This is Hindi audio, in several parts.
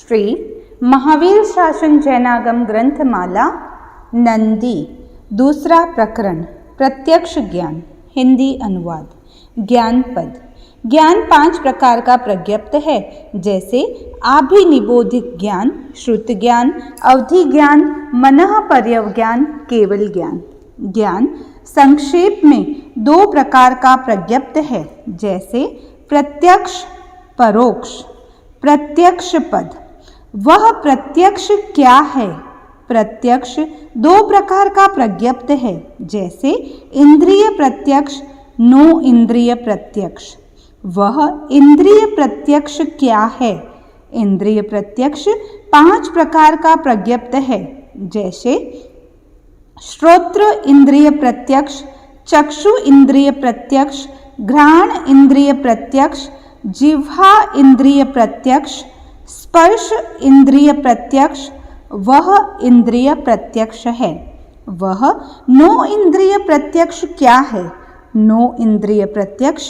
श्री महावीर शासन जैनागम ग्रंथमाला नंदी दूसरा प्रकरण प्रत्यक्ष ज्ञान हिंदी अनुवाद। ज्ञान पद। ज्ञान 5 प्रकार का प्रज्ञप्त है, जैसे आभिनिबोधिक ज्ञान, श्रुत ज्ञान, अवधि ज्ञान, मनः पर्यव ज्ञान, केवल ज्ञान। ज्ञान संक्षेप में 2 प्रकार का प्रज्ञप्त है, जैसे प्रत्यक्ष परोक्ष। प्रत्यक्ष पद। वह प्रत्यक्ष क्या है? प्रत्यक्ष 2 प्रकार का प्रज्ञप्त है, जैसे इंद्रिय प्रत्यक्ष, नो इंद्रिय प्रत्यक्ष। वह इंद्रिय प्रत्यक्ष क्या है? इंद्रिय प्रत्यक्ष 5 प्रकार का प्रज्ञप्त है, जैसे श्रोत्र इंद्रिय प्रत्यक्ष, चक्षु इंद्रिय प्रत्यक्ष, घ्राण इंद्रिय प्रत्यक्ष, जिह्वा इंद्रिय प्रत्यक्ष, स्पर्श इंद्रिय प्रत्यक्ष। वह इंद्रिय प्रत्यक्ष है। वह नो इंद्रिय प्रत्यक्ष क्या है? नो इंद्रिय प्रत्यक्ष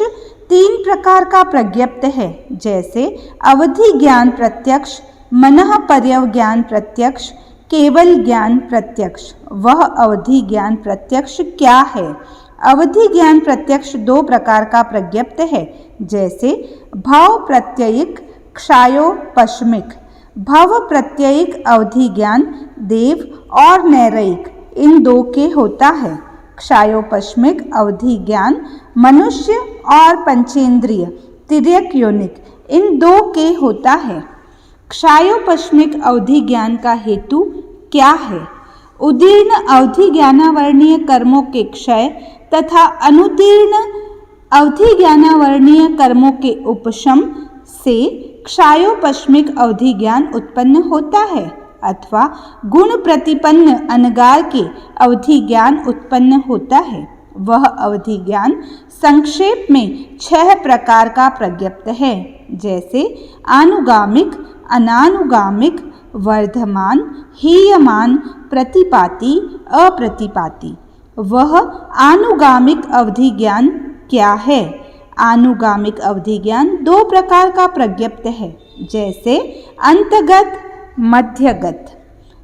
3 प्रकार का प्रज्ञप्त है, जैसे अवधि ज्ञान प्रत्यक्ष, मनः पर्यव ज्ञान प्रत्यक्ष, केवल ज्ञान प्रत्यक्ष। वह अवधि ज्ञान प्रत्यक्ष क्या है? अवधि ज्ञान प्रत्यक्ष 2 प्रकार का प्रज्ञप्त है, जैसे भव प्रत्ययिक, क्षायोपशमिक। भव प्रत्ययिक अवधि ज्ञान देव और नैरयिक इन 2 के होता है। क्षायोपशमिक अवधि ज्ञान मनुष्य और पंचेंद्रिय तिर्यक योनिक इन 2 के होता है। क्षायोपशमिक अवधि ज्ञान का हेतु क्या है? उदीर्ण अवधि ज्ञानावर्णीय कर्मों के क्षय तथा अनुतीर्ण अवधि ज्ञानावर्णीय कर्मों के उपशम से क्षायोपशमिक अवधि ज्ञान उत्पन्न होता है, अथवा गुण प्रतिपन्न अनगार के अवधि ज्ञान उत्पन्न होता है। वह अवधि ज्ञान संक्षेप में 6 प्रकार का प्रज्ञप्त है, जैसे आनुगामिक, अनानुगामिक, वर्धमान, हीयमान, प्रतिपाती, अप्रतिपाती। वह आनुगामिक अवधि ज्ञान क्या है? आनुगामिक अवधि ज्ञान 2 प्रकार का प्रज्ञप्त है, जैसे अंतगत, मध्यगत।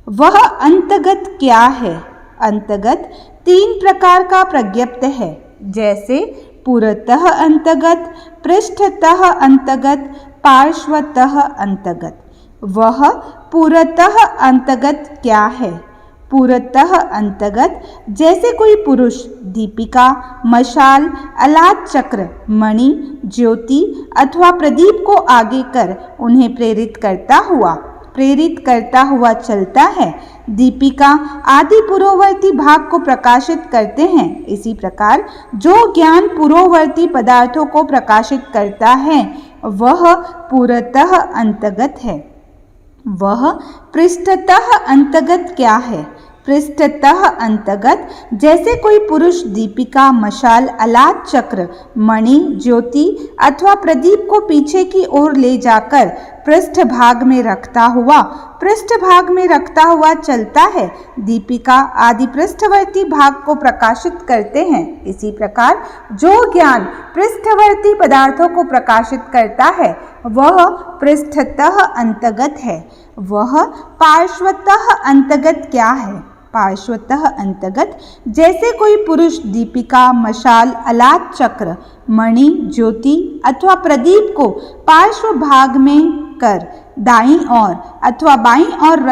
वह अंतगत क्या है? अंतगत 3 प्रकार का प्रज्ञप्त है, जैसे पुरतः अंतगत, पृष्ठतः अंतगत, पार्श्वतः अंतगत। वह पुरतः अंतगत क्या है? पुरतः अंतगत जैसे कोई पुरुष दीपिका, मशाल, अलाद चक्र, मणि, ज्योति अथवा प्रदीप को आगे कर उन्हें प्रेरित करता हुआ चलता है। दीपिका आदि पुरोवर्ती भाग को प्रकाशित करते हैं। इसी प्रकार जो ज्ञान पुरोवर्ती पदार्थों को प्रकाशित करता है, वह पुरतः अंतगत है। वह पृष्ठतः अंतगत क्या है? पृष्ठतः अंतगत जैसे कोई पुरुष दीपिका, मशाल, अलाद चक्र, मणि, ज्योति अथवा प्रदीप को पीछे की ओर ले जाकर पृष्ठभाग में रखता हुआ चलता है। दीपिका आदि पृष्ठवर्ती भाग को प्रकाशित करते हैं। इसी प्रकार जो ज्ञान पृष्ठवर्ती पदार्थों को प्रकाशित करता है, वह पृष्ठतः अंतगत है। वह पार्श्वतः अंतगत क्या है? पार्श्वतः अंतगत जैसे कोई पुरुष दीपिका, मशाल, अलाद चक्र, मणि, ज्योति अथवा प्रदीप को पार्श्व भाग में कर दाईं ओर अथवा बाईं ओर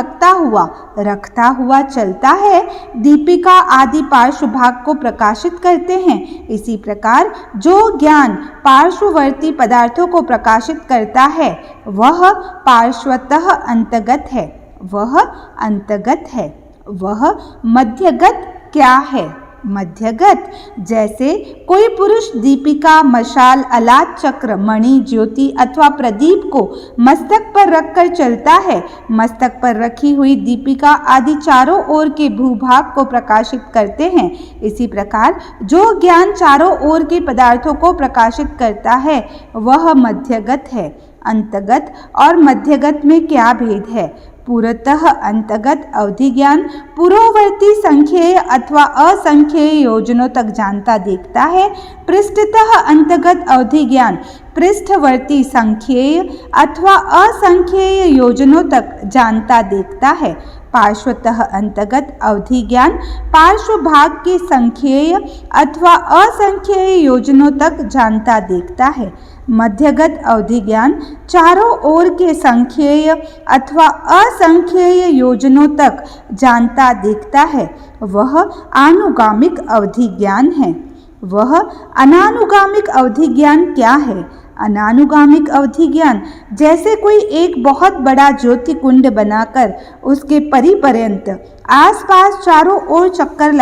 रखता हुआ चलता है। दीपिका आदि पार्श्व भाग को प्रकाशित करते हैं। इसी प्रकार जो ज्ञान पार्श्ववर्ती पदार्थों को प्रकाशित करता है, वह पार्श्वतः अंतगत है। वह अंतगत है। वह मध्यगत क्या है? मध्यगत जैसे कोई पुरुष दीपिका, मशाल, अलाद चक्र, मणि, ज्योति अथवा प्रदीप को मस्तक पर रखकर चलता है। मस्तक पर रखी हुई दीपिका आदि चारों ओर के भूभाग को प्रकाशित करते हैं। इसी प्रकार जो ज्ञान चारों ओर के पदार्थों को प्रकाशित करता है, वह मध्यगत है। अंतगत और मध्यगत में क्या भेद है? पूर्वतः अंतर्गत अवधि ज्ञान पूर्ववर्ती संख्येय अथवा असंख्येय योजनों तक जानता देखता है। पृष्ठतः अंतर्गत अवधि ज्ञान पृष्ठवर्ती संख्येय अथवा असंख्येय योजनों तक जानता देखता है। पार्श्वतः अंतर्गत अवधि ज्ञान पार्श्व भाग के संख्येय अथवा असंख्येय योजनों तक जानता देखता है। मध्यगत अवधि ज्ञान चारों ओर के संख्येय अथवा असंख्येय योजनों तक जानता देखता है। वह आनुगामिक अवधि ज्ञान है। वह अनानुगामिक अवधि ज्ञान क्या है? अनानुगामिक अवधि ज्ञान जैसे कोई एक बहुत बड़ा ज्योति कुंड बनाकर उसके परिपर्यंत आसपास चारों ओर चक्कर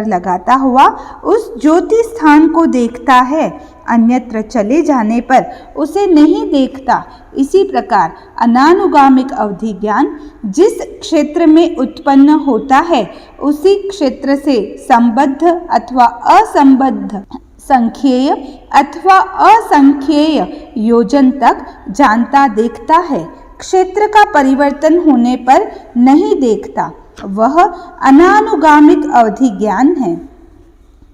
लगाता हुआ उस ज्योति स्थान को देखता है, अन्यत्र चले जाने पर उसे नहीं देखता। इसी प्रकार अनानुगामिक अवधि ज्ञान जिस क्षेत्र में उत्पन्न होता है उसी क्षेत्र से संबद्ध अथवा असंबद्ध संख्येय अथवा असंख्येय योजन तक जानता देखता है। क्षेत्र का परिवर्तन होने पर नहीं देखता। वह अनानुगामिक अवधि ज्ञान है।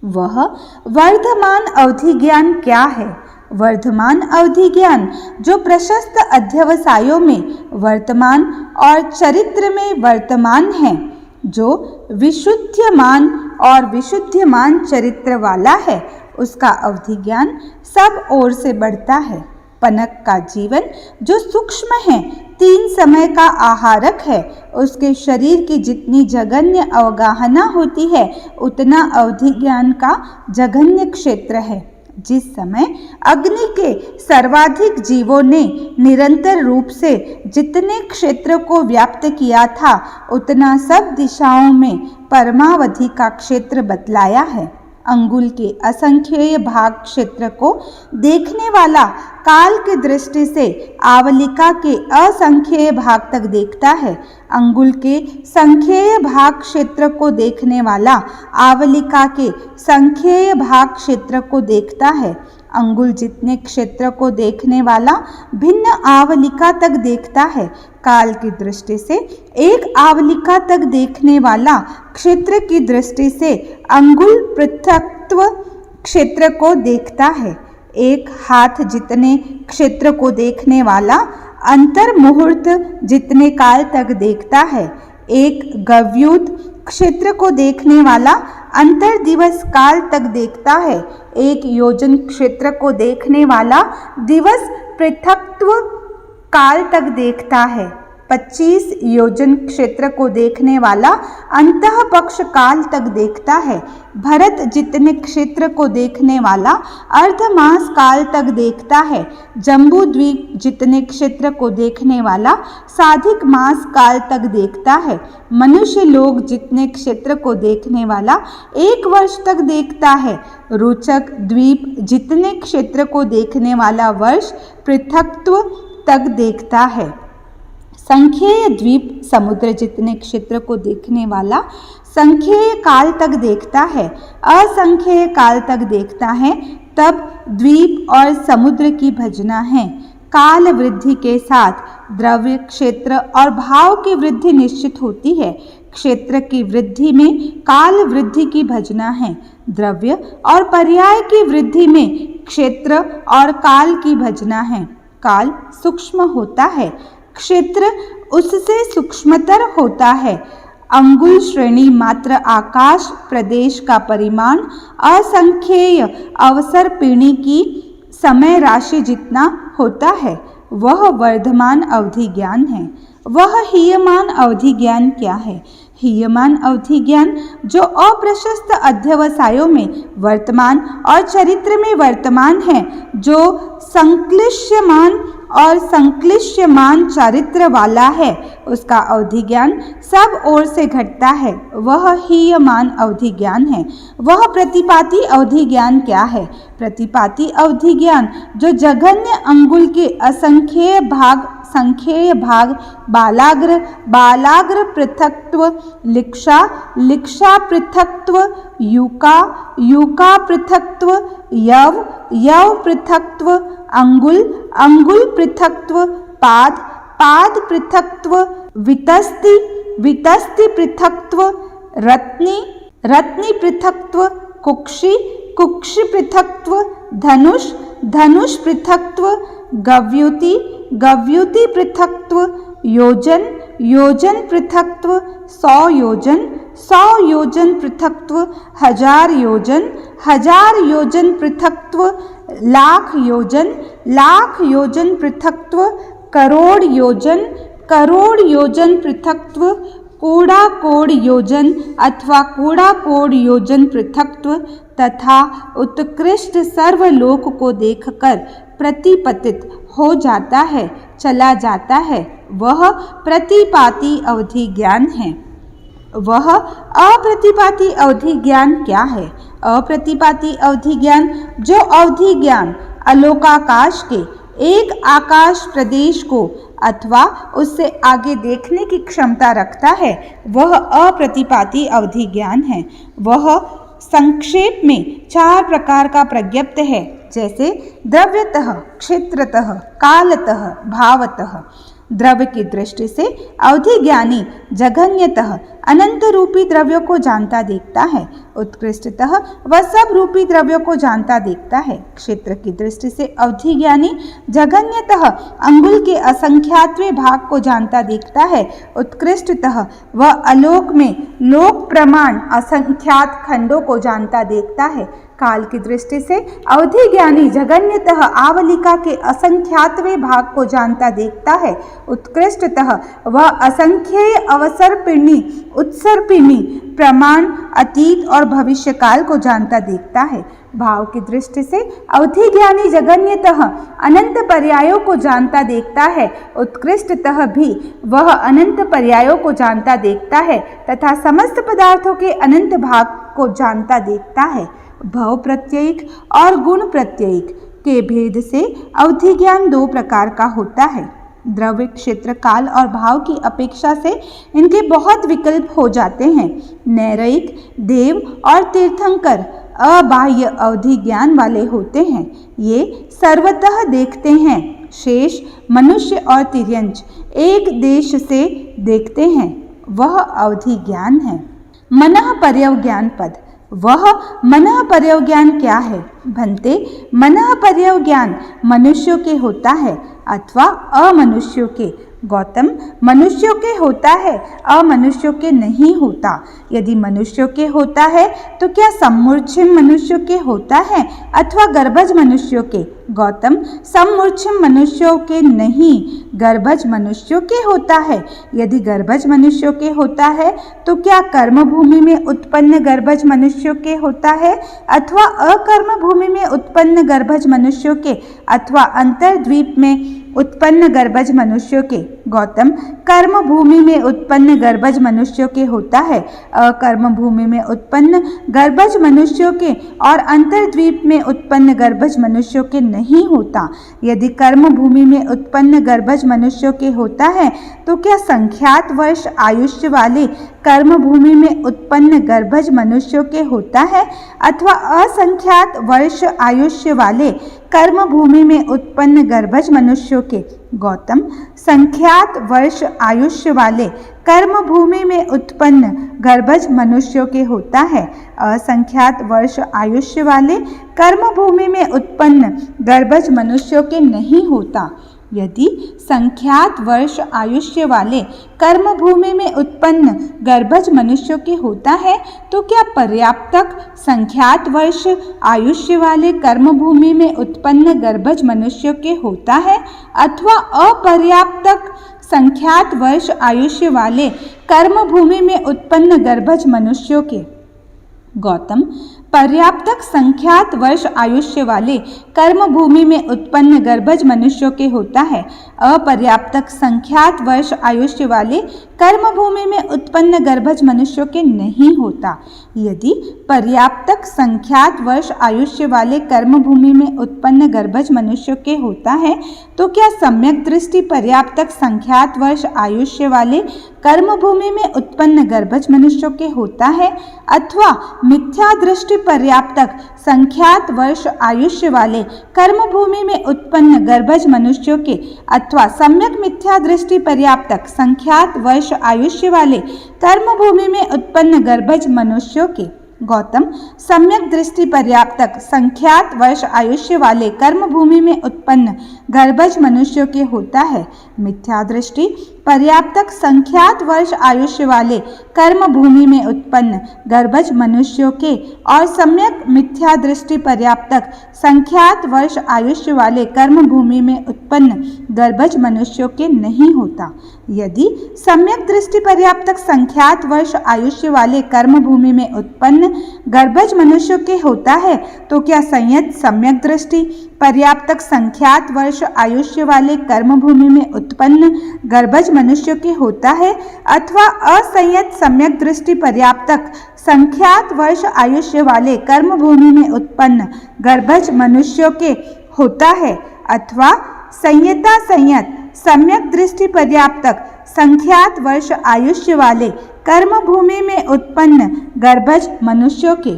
वह वर्धमान अवधि ज्ञान क्या है? वर्धमान अवधि ज्ञान जो प्रशस्त अध्यवसायों में वर्तमान और चरित्र में वर्तमान है, जो विशुद्धमान और विशुद्धमान चरित्र वाला है, उसका अवधि ज्ञान सब ओर से बढ़ता है। पनक का जीवन जो सूक्ष्म है, 3 समय का आहारक है, उसके शरीर की जितनी जघन्य अवगाहना होती है उतना अवधि ज्ञान का जघन्य क्षेत्र है। जिस समय अग्नि के सर्वाधिक जीवों ने निरंतर रूप से जितने क्षेत्र को व्याप्त किया था उतना सब दिशाओं में परमावधि का क्षेत्र बतलाया है। अंगुल के असंख्येय भाग क्षेत्र को देखने वाला काल की दृष्टि से आवलिका के असंख्येय भाग तक देखता है। अंगुल के संख्येय भाग क्षेत्र को देखने वाला आवलिका के संख्येय भाग क्षेत्र को देखता है। अंगुल जितने क्षेत्र को देखने वाला भिन्न आवलिका तक देखता है। काल की दृष्टि से एक आवलिका तक देखने वाला क्षेत्र की दृष्टि से अंगुल पृथक्त्व क्षेत्र को देखता है। एक हाथ जितने क्षेत्र को देखने वाला अंतर मुहूर्त जितने काल तक देखता है। एक गव्यूत क्षेत्र को देखने वाला अंतर दिवस काल तक देखता है। एक योजन क्षेत्र को देखने वाला दिवस पृथक्त्व काल तक देखता है। 25 योजन क्षेत्र को देखने वाला अंतः पक्ष काल तक देखता है। भरत जितने क्षेत्र को देखने वाला अर्धमास काल तक देखता है। जम्बू द्वीप जितने क्षेत्र को देखने वाला साधिक मास काल तक देखता है। मनुष्य लोग जितने क्षेत्र को देखने वाला 1 वर्ष तक देखता है। रोचक द्वीप जितने क्षेत्र को देखने वाला वर्ष पृथक्त्व तक देखता है। संख्येय द्वीप समुद्र जितने क्षेत्र को देखने वाला संख्येय काल तक देखता है, असंख्येय काल तक देखता है। तब द्वीप और समुद्र की भजना है। काल वृद्धि के साथ द्रव्य क्षेत्र और भाव की वृद्धि निश्चित होती है। क्षेत्र की वृद्धि में काल वृद्धि की भजना है। द्रव्य और पर्याय की वृद्धि में क्षेत्र और काल की भजना है। काल सूक्ष्म होता है, क्षेत्र उससे सूक्ष्मतर होता है। अंगुल श्रेणी मात्र आकाश प्रदेश का परिमाण असंख्येय अवसर पीढ़ी की समय राशि जितना होता है, वह वर्धमान अवधि ज्ञान है। वह हीयमान अवधि ज्ञान क्या है? हीयमान अवधि ज्ञान जो अप्रशस्त अध्यवसायों में वर्तमान और चरित्र में वर्तमान है, जो संक्लिश्यमान और संक्लिश्यमान चारित्र वाला है, उसका अवधि ज्ञान सब ओर से घटता है, वह हीयमान अवधि ज्ञान है। वह प्रतिपाती अवधि ज्ञान क्या है? प्रतिपाती अवधि ज्ञान जो जघन्य अंगुल के असंख्येय भाग, संख्येय भाग, बालाग्र, बालाग्र पृथक्त्व, लिक्षा, लिक्षा पृथक्त्व, यूका, यूका पृथक्त्व, यव, यव पृथक्त्व, अंगुल, अंगुल पृथक्त्व, पाद, पाद पृथक्त्व, वितस्ति, वितस्ति पृथक्त्व, रत्नी, रत्नी पृथक्त्व, कुक्षि, कुक्षि पृथक्त्व, धनुष, धनुष पृथक्त्व, गव्युति, गव्युति पृथक्त्व, योजन, योजन पृथक्त्व, 100 योजन, 100 योजन पृथक्त्व, 1000 योजन, 1000 योजन पृथक्त्व, लाख योजन, लाख योजन पृथक्त्व, करोड़ योजन, करोड़ योजन पृथक्त्व, कोड़ा कोड़ योजन अथवा कोड़ा कोड़ योजन पृथक्त्व तथा उत्कृष्ट सर्वलोक को देखकर प्रतिपतित हो जाता है, चला जाता है, वह प्रतिपाती अवधि ज्ञान है। वह अप्रतिपाती अवधि ज्ञान क्या है? अप्रतिपाती अवधि ज्ञान जो अवधि ज्ञान अलोकाकाश के एक आकाश प्रदेश को अथवा उससे आगे देखने की क्षमता रखता है, वह अप्रतिपाती अवधि ज्ञान है। वह संक्षेप में 4 प्रकार का प्रज्ञप्त है, जैसे द्रव्यतः, क्षेत्रतः, कालतः, भावतः। द्रव्य की दृष्टि से अवधि ज्ञानी जघन्यतः अनंत रूपी द्रव्यों को जानता देखता है, उत्कृष्टतः वह सब रूपी द्रव्यों को जानता देखता है। क्षेत्र की दृष्टि से अवधि ज्ञानी जघन्यतः अंगुल के असंख्यातवें भाग को जानता देखता है, उत्कृष्टतः वह अलोक में लोक प्रमाण असंख्यात खंडों को जानता देखता है। काल की दृष्टि से अवधि ज्ञानी जघन्यतः आवलिका के असंख्यातवें भाग को जानता देखता है, उत्कृष्टतः वह असंख्येय अवसर्पिणी, उत्सर्पिणी प्रमाण अतीत और भविष्य काल को जानता देखता है। भाव की दृष्टि से अवधि ज्ञानी जघन्यतः अनंत पर्यायों को जानता देखता है, उत्कृष्टतः भी वह अनंत पर्यायों को जानता देखता है तथा समस्त पदार्थों के अनंत भाग को जानता देखता है। भव प्रत्ययिक और गुण प्रत्ययिक के भेद से अवधि ज्ञान 2 प्रकार का होता है। द्रव्य, क्षेत्र, काल और भाव की अपेक्षा से इनके बहुत विकल्प हो जाते हैं। नैरयिक, देव और तीर्थंकर अबाह्य अवधि ज्ञान वाले होते हैं। ये सर्वतः देखते हैं। शेष, मनुष्य और तिर्यंच एक देश से देखते हैं, वह अवधि ज्ञान है। मनः पर्यवज्ञान पद, वह मनः पर्यवज्ञान क्या है? भंते, मनः पर्यवज्ञान मनुष्यों के होता है अथवा अमनुष्यों के। गौतम, मनुष्यों के होता है, अमनुष्यों के नहीं होता। यदि मनुष्यों के होता है तो क्या सम्मूर्छिम मनुष्यों के होता है अथवा गर्भज मनुष्यों के? गौतम, सम्मूर्छिम मनुष्यों के नहीं, गर्भज मनुष्यों के होता है। यदि गर्भज मनुष्यों के होता है तो क्या कर्म भूमि में उत्पन्न गर्भज मनुष्यों के होता है अथवा अकर्म भूमि में उत्पन्न गर्भज मनुष्यों के अथवा अंतर्द्वीप में उत्पन्न गर्भज मनुष्यों के? गौतम, कर्म भूमि में उत्पन्न गर्भज मनुष्यों के होता है, अकर्म भूमि में उत्पन्न गर्भज मनुष्यों के और अंतर्द्वीप में उत्पन्न गर्भज मनुष्यों के नहीं होता। यदि कर्म भूमि में उत्पन्न गर्भज मनुष्यों के होता है तो क्या संख्यात वर्ष आयुष्य वाले कर्म भूमि में उत्पन्न गर्भज मनुष्यों के होता है अथवा असंख्यात वर्ष आयुष्य वाले कर्म भूमि में उत्पन्न गर्भज मनुष्यों के? गौतम, संख्यात वर्ष आयुष्य वाले कर्म भूमि में उत्पन्न गर्भज मनुष्यों के होता है, असंख्यात वर्ष आयुष्य वाले कर्म भूमि में उत्पन्न गर्भज मनुष्यों के नहीं होता। यदि संख्यात वर्ष आयुष्य वाले कर्म भूमि में उत्पन्न गर्भज मनुष्यों के होता है तो क्या पर्याप्तक संख्यात वर्ष आयुष्य वाले कर्म भूमि में उत्पन्न गर्भज मनुष्यों के होता है अथवा अपर्याप्तक संख्यात वर्ष आयुष्य वाले कर्म भूमि में उत्पन्न गर्भज मनुष्यों के? गौतम, पर्याप्तक संख्यात वर्ष आयुष्य वाले कर्म भूमि में उत्पन्न गर्भज मनुष्यों के होता है, अपर्याप्तक संख्यात वर्ष आयुष्य वाले कर्म भूमि में उत्पन्न गर्भज मनुष्यों के नहीं होता। यदि पर्याप्तक संख्यात वर्ष आयुष्य वाले कर्म भूमि में उत्पन्न गर्भज मनुष्यों के होता है तो क्या सम्यक दृष्टि पर्याप्तक संख्यात वर्ष आयुष्य वाले कर्म भूमि में उत्पन्न गर्भज मनुष्यों के होता है अथवा मिथ्या दृष्टि पर्याप्तक संख्यात वर्ष आयुष्य वाले कर्मभूमि में उत्पन्न गर्भज मनुष्यों के अथवा सम्यक मिथ्या दृष्टि पर्याप्तक संख्यात वर्ष आयुष्य वाले कर्मभूमि में उत्पन्न गर्भज मनुष्यों के। गौतम, सम्यक दृष्टि पर्याप्तक संख्यात वर्ष आयुष्य वाले कर्मभूमि में उत्पन्न गर्भज मनुष्यों के होता है। मिथ्या दृष्टि पर्याप्तक संख्यात वर्ष आयुष्य वाले कर्मभूमि में उत्पन्न गर्भज मनुष्यों के और सम्यक मिथ्या दृष्टि पर्याप्तक संख्यात वर्ष आयुष्य वाले कर्मभूमि में उत्पन्न गर्भज मनुष्यों के नहीं होता। यदि सम्यक दृष्टि पर्याप्तक संख्यात वर्ष आयुष्य वाले कर्मभूमि में उत्पन्न गर्भज मनुष्यों के होता है तो क्या संयत सम्यक दृष्टि पर्याप्तक संख्यात वर्ष आयुष्य वाले कर्मभूमि में उत्पन्न गर्भज मनुष्यों के होता है अथवा असंयत सम्यक दृष्टि पर्याप्तक संख्यात वर्ष आयुष्य वाले कर्मभूमि में उत्पन्न गर्भज मनुष्यों के होता है अथवा संयता संयत सम्यक दृष्टि पर्याप्तक संख्यात वर्ष आयुष्य वाले कर्मभूमि में उत्पन्न गर्भज मनुष्यों के।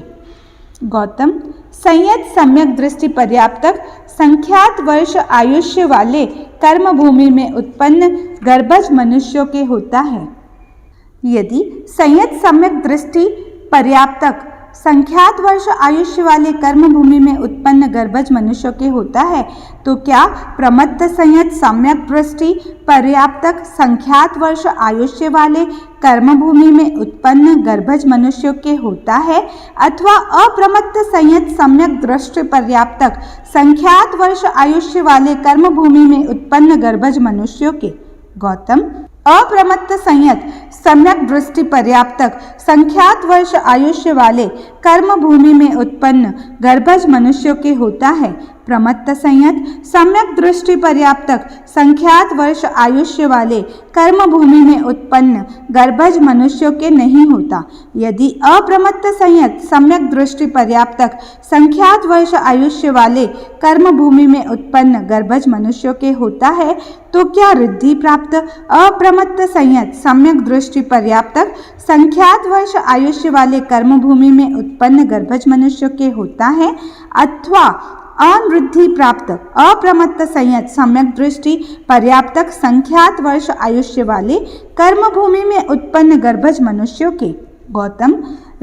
गौतम, संयत सम्यक दृष्टि पर्याप्तक संख्यात वर्ष आयुष्य वाले कर्मभूमि में उत्पन्न गर्भज मनुष्यों के होता है। यदि संयत सम्यक दृष्टि पर्याप्तक संख्यात वर्ष आयुष्य वाले कर्मभूमि में उत्पन्न गर्भज मनुष्यों के होता है तो क्या प्रमत्त संयत सम्यक दृष्टि पर्याप्तक संख्यात वर्ष आयुष्य वाले कर्मभूमि में उत्पन्न गर्भज मनुष्यों के होता है अथवा अप्रमत्त संयत सम्यक दृष्टि पर्याप्तक संख्यात वर्ष आयुष्य वाले कर्मभूमि में उत्पन्न गर्भज मनुष्यों के। गौतम, अप्रमत्त संयत सम्यक दृष्टि पर्याप्तक संख्यात वर्ष आयुष्य वाले कर्मभूमि में उत्पन्न गर्भज मनुष्यों के होता है। प्रमत्त संयत सम्यक दृष्टि पर्याप्तक संख्यात वर्ष आयुष्य वाले कर्मभूमि में उत्पन्न गर्भज मनुष्यों के नहीं होता। यदि अप्रमत्त संयत सम्यक दृष्टि पर्याप्तक संख्यात वर्ष आयुष्य वाले कर्मभूमि में उत्पन्न गर्भज मनुष्यों के होता है तो क्या रिद्धि प्राप्त अप्रमत्त संयत सम्यक दृष्टि पर्याप्तक संख्यात वर्ष आयुष्य वाले कर्मभूमि में उत्पन्न गर्भज मनुष्यों के होता है अथवा अनवृद्धि प्राप्त अप्रमत्त संयत सम्यक दृष्टि पर्याप्तक संख्यात वर्ष आयुष्य वाले कर्मभूमि में उत्पन्न गर्भज मनुष्यों के। गौतम,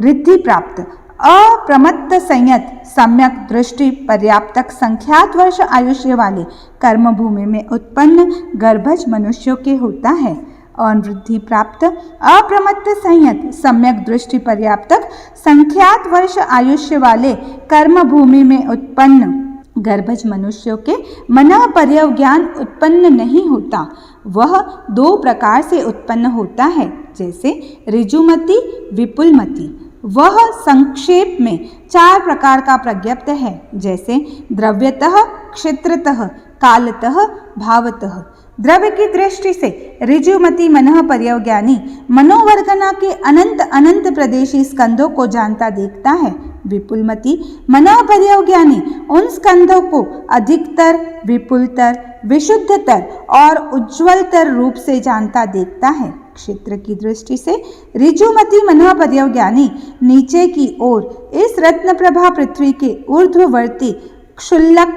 रिद्धि प्राप्त अप्रमत्त संयत सम्यक दृष्टि पर्याप्तक संख्यात वर्ष आयुष्य वाले कर्मभूमि में उत्पन्न गर्भज मनुष्यों के होता है। अनवृद्धि प्राप्त अप्रमत्त संयत सम्यक दृष्टि पर्याप्तक संख्यात वर्ष आयुष्य वाले कर्मभूमि में उत्पन्न गर्भज मनुष्यों के मनः पर्यवज्ञान उत्पन्न नहीं होता। वह दो प्रकार से उत्पन्न होता है, जैसे ऋजुमति विपुलमति। वह संक्षेप में चार प्रकार का प्रज्ञप्त है, जैसे द्रव्यतः, क्षेत्रतः, कालतः, भावतः। द्रव्य की दृष्टि से ऋजुमति मनः पर्यवज्ञानी मनोवर्गना के अनंत अनंत प्रदेशी स्कंधों को जानता देखता है। विपुलमति मनः पर्यवज्ञानी उन स्कंधों को अधिकतर, विपुलतर, विशुद्धतर और उज्ज्वलतर रूप से जानता देखता है। क्षेत्र की दृष्टि से ऋजुमति मनः पर्यवज्ञानी नीचे की ओर इस रत्न प्रभा पृथ्वी के ऊर्ध्ववर्ती क्षुल्लक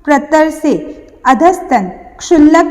प्रतर से अधस्तन क्षुल्लक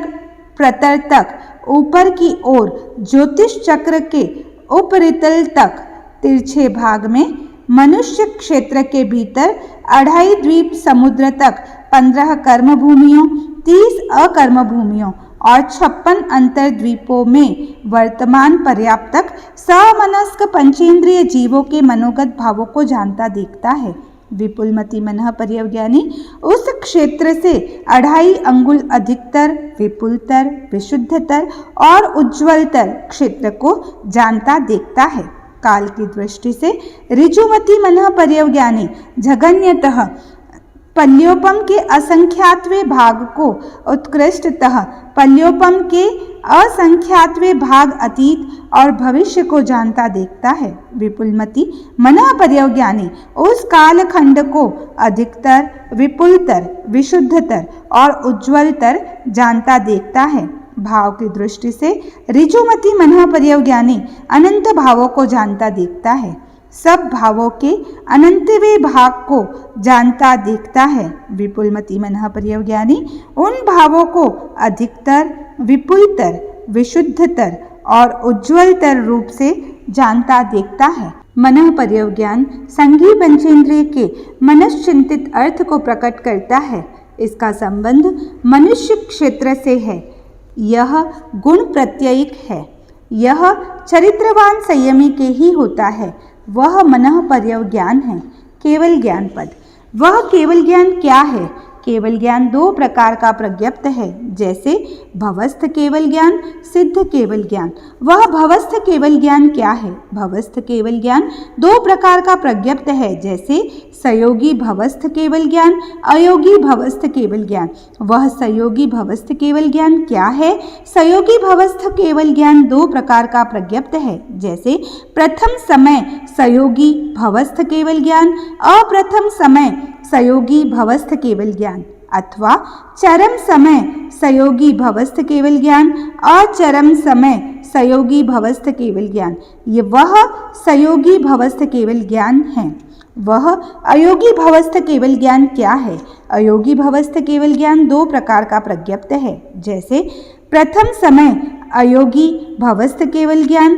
प्रतर तक ऊपर की ओर ज्योतिष चक्र के उपरितल तक तिरछे भाग में मनुष्य क्षेत्र के भीतर 2.5 द्वीप समुद्र तक 15 कर्म भूमियों, 30 अकर्म भूमियों और 56 अंतर द्वीपों में वर्तमान पर्याप्तक समनस्क पंचेंद्रिय जीवों के मनोगत भावों को जानता देखता है। विपुलमति मनः पर्यवज्ञानी उस क्षेत्र से 2.5 अंगुल अधिकतर, विपुलतर, विशुद्धतर और उज्ज्वलतर क्षेत्र को जानता देखता है। काल की दृष्टि से ऋजुमति मनः पर्यवज्ञानी जघन्यतः पल्योपम के असंख्यातवें भाग को उत्कृष्टतः पल्योपम के असंख्यातवें भाग अतीत और भविष्य को जानता देखता है। विपुलमति मनः पर्यवज्ञानी उस कालखंड को अधिकतर, विपुलतर, विशुद्धतर और उज्ज्वलतर जानता देखता है। भाव की दृष्टि से ऋजुमति मनः पर्यवज्ञानी अनंत भावों को जानता देखता है। सब भावों के अनंतवें भाग को जानता देखता है। विपुलमति मनः पर्यवज्ञानी उन भावों को अधिकतर, विपुलतर, विशुद्धतर और उज्ज्वलतर रूप से जानता देखता है। मनः पर्यवज्ञान संघी पंचेंद्रिय के मनश्चिंतित अर्थ को प्रकट करता है। इसका संबंध मनुष्य क्षेत्र से है। यह गुण प्रत्ययिक है। यह चरित्रवान संयमी के ही होता है। वह मनः पर्यवज्ञान है। केवल ज्ञान पद। वह केवल ज्ञान क्या है? केवल ज्ञान दो प्रकार का प्रज्ञप्त है, जैसे भवस्थ केवल ज्ञान, सिद्ध केवल ज्ञान। वह भवस्थ केवल ज्ञान क्या है? भवस्थ केवल ज्ञान दो प्रकार का प्रज्ञप्त है, जैसे सयोगी भवस्थ केवल ज्ञान, अयोगी भवस्थ केवल ज्ञान। वह सयोगी भवस्थ केवल ज्ञान क्या है? सयोगी भवस्थ केवल ज्ञान दो प्रकार का प्रज्ञप्त है, जैसे प्रथम समय सयोगी भवस्थ केवल ज्ञान, अप्रथम समय सयोगी भवस्थ केवल ज्ञान, अथवा चरम समय सयोगी भवस्थ केवल ज्ञान, अचरम समय सयोगी भवस्थ केवल ज्ञान। ये वह सयोगी भवस्थ केवल ज्ञान है। वह अयोगी भवस्थ केवल ज्ञान क्या है? अयोगी भवस्थ केवल ज्ञान दो प्रकार का प्रज्ञप्त है, जैसे प्रथम समय अयोगी भवस्थ केवल ज्ञान,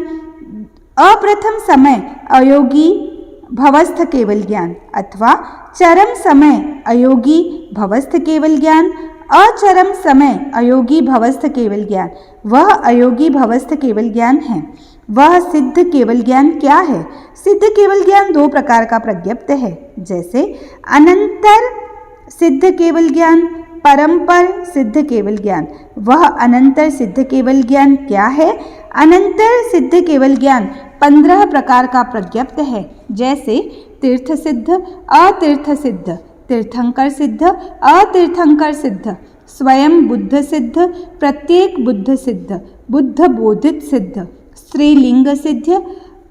अप्रथम समय अयोगी भवस्थ केवल ज्ञान, अथवा चरम समय अयोगी भवस्थ केवल ज्ञान, अचरम समय अयोगी भवस्थ केवल ज्ञान। वह अयोगी भवस्थ केवल ज्ञान है। वह सिद्ध केवल ज्ञान क्या है? सिद्ध केवल ज्ञान दो प्रकार का प्रज्ञप्त है, जैसे अनंतर सिद्ध केवल ज्ञान, परंपर सिद्ध केवल ज्ञान। वह अनंतर सिद्ध केवल ज्ञान क्या है? अनंतर सिद्ध केवल ज्ञान 15 प्रकार का प्रज्ञप्त है, जैसे तीर्थ सिद्ध, अतीर्थ सिद्ध, तीर्थंकर सिद्ध, अतीर्थंकर सिद्ध, स्वयं बुद्ध सिद्ध, प्रत्येक बुद्ध सिद्ध, बुद्ध बोधित सिद्ध, स्त्रीलिंग सिद्ध,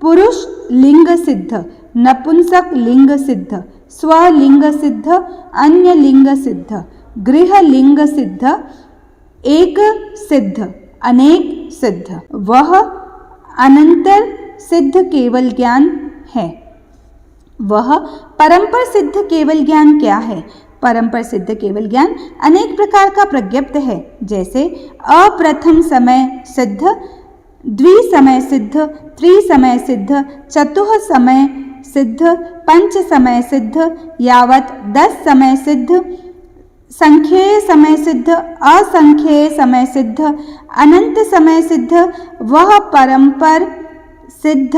पुरुष लिंग सिद्ध, नपुंसक लिंग सिद्ध, स्वलिंग सिद्ध, अन्य लिंग सिद्ध, गृह लिंग सिद्ध, एक सिद्ध, अनेक सिद्ध। वह अनंतर सिद्ध केवल ज्ञान है। वह परंपर सिद्ध केवल ज्ञान क्या है? परंपर सिद्ध केवल ज्ञान अनेक प्रकार का प्रज्ञप्त है, जैसे अप्रथम समय सिद्ध, द्विसमय सिद्ध, त्रिसमय सिद्ध, चतुः समय सिद्ध, पंच समय सिद्ध, यावत 10 समय सिद्ध, संख्येय समय सिद्ध, असंख्येय समय सिद्ध, अनंत समय सिद्ध। वह परंपर सिद्ध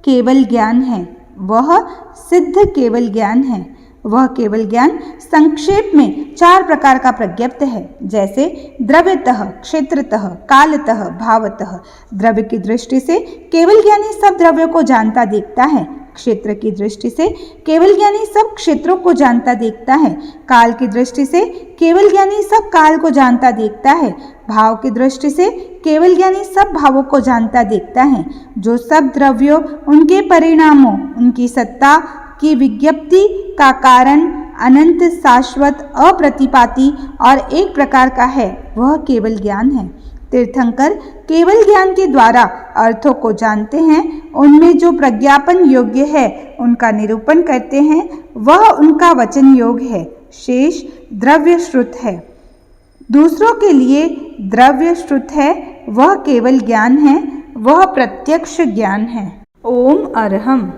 केवल ज्ञान है। वह सिद्ध केवल ज्ञान है। वह केवल ज्ञान संक्षेप में 4 प्रकार का प्रज्ञप्त है, जैसे द्रव्यतः, क्षेत्रतः, कालतः, भावतः। द्रव्य की दृष्टि से केवल ज्ञानी सब द्रव्यों को जानता देखता है। क्षेत्र की दृष्टि से केवल ज्ञानी सब क्षेत्रों को जानता देखता है। काल की दृष्टि से केवल ज्ञानी सब काल को जानता देखता है। भाव की दृष्टि से केवल ज्ञानी सब भावों को जानता देखता है। जो सब द्रव्यों, उनके परिणामों, उनकी सत्ता की विज्ञप्ति का कारण अनंत, शाश्वत, अप्रतिपाती और एक प्रकार का है, वह केवल ज्ञान है। तीर्थंकर केवल ज्ञान के द्वारा अर्थों को जानते हैं। उनमें जो प्रज्ञापन योग्य है उनका निरूपण करते हैं, वह उनका वचन योग है। शेष द्रव्य श्रुत है। दूसरों के लिए द्रव्य श्रुत है, वह केवल ज्ञान है, वह प्रत्यक्ष ज्ञान है। ओम अरहम।